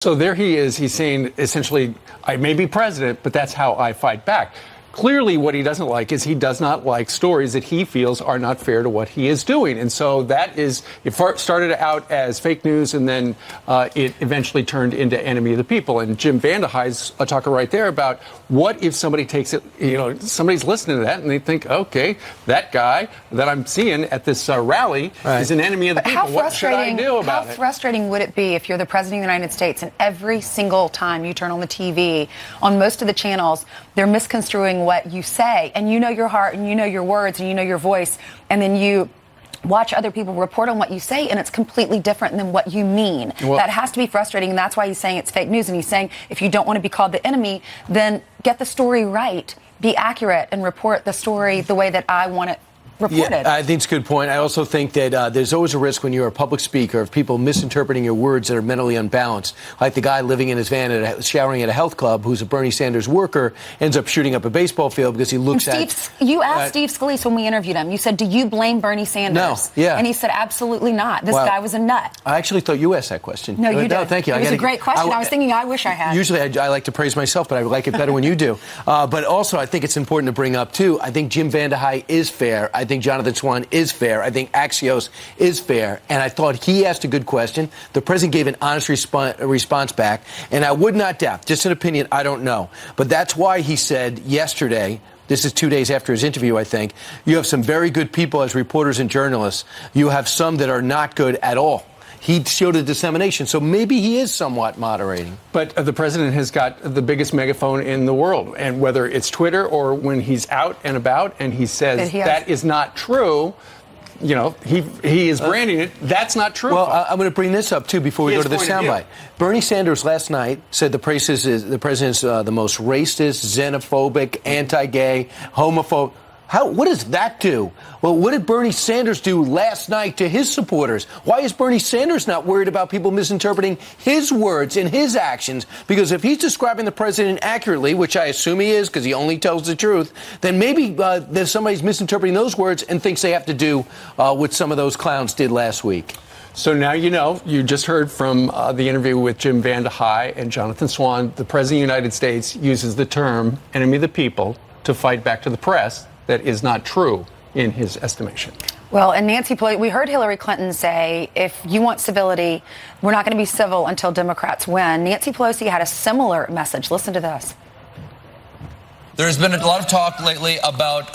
So there he is. He's saying essentially, I may be president, but that's how I fight back. Clearly, what he doesn't like is he does not like stories that he feels are not fair to what he is doing. And so that is, it started out as fake news, and then it eventually turned into enemy of the people. And Jim VandeHeye's a talker right there about what if somebody takes it, somebody's listening to that and they think, okay, that guy that I'm seeing at this rally is an enemy of the people. What should I do about it? How frustrating would it be if you're the president of the United States and every single time you turn on the TV, on most of the channels, they're misconstruing what you say, and you know your heart and you know your words and you know your voice, and then you watch other people report on what you say and it's completely different than what you mean. Well, that has to be frustrating, and that's why he's saying it's fake news. And he's saying if you don't want to be called the enemy, then get the story right, be accurate, and report the story the way that I want it reported. Yeah, I think it's a good point. I also think that there's always a risk when you're a public speaker of people misinterpreting your words that are mentally unbalanced. Like the guy living in his van showering at a health club who's a Bernie Sanders worker ends up shooting up a baseball field because he looks You asked Steve Scalise when we interviewed him. You said, do you blame Bernie Sanders? No. Yeah. And he said, absolutely not. This guy was a nut. I actually thought you asked that question. No, you did. No, thank you. It was a great question. I was thinking I wish I had. Usually I like to praise myself, but I like it better when you do. But also I think it's important to bring up, too, I think Jim VandeHeye is fair. I think Jonathan Swan is fair. I think Axios is fair. And I thought he asked a good question. The president gave an honest response back. And I would not doubt, just an opinion, I don't know. But that's why he said yesterday, this is 2 days after his interview, I think, you have some very good people as reporters and journalists. You have some that are not good at all. He showed a dissemination, so maybe he is somewhat moderating. But the president has got the biggest megaphone in the world, and whether it's Twitter or when he's out and about and he says that is not true, he is branding it. That's not true. Well, I'm going to bring this up, too, before we go to the soundbite. Bernie Sanders last night said the president's the most racist, xenophobic, anti-gay, homophobic. What does that do? Well, what did Bernie Sanders do last night to his supporters? Why is Bernie Sanders not worried about people misinterpreting his words and his actions? Because if he's describing the president accurately, which I assume he is because he only tells the truth, then maybe there's somebody's misinterpreting those words and thinks they have to do what some of those clowns did last week. So now you just heard from the interview with Jim VandeHeye and Jonathan Swan. The president of the United States uses the term enemy of the people to fight back to the press. That is not true in his estimation. Well, and Nancy Pelosi, we heard Hillary Clinton say, if you want civility, we're not going to be civil until Democrats win. Nancy Pelosi had a similar message. Listen to this. There's been a lot of talk lately about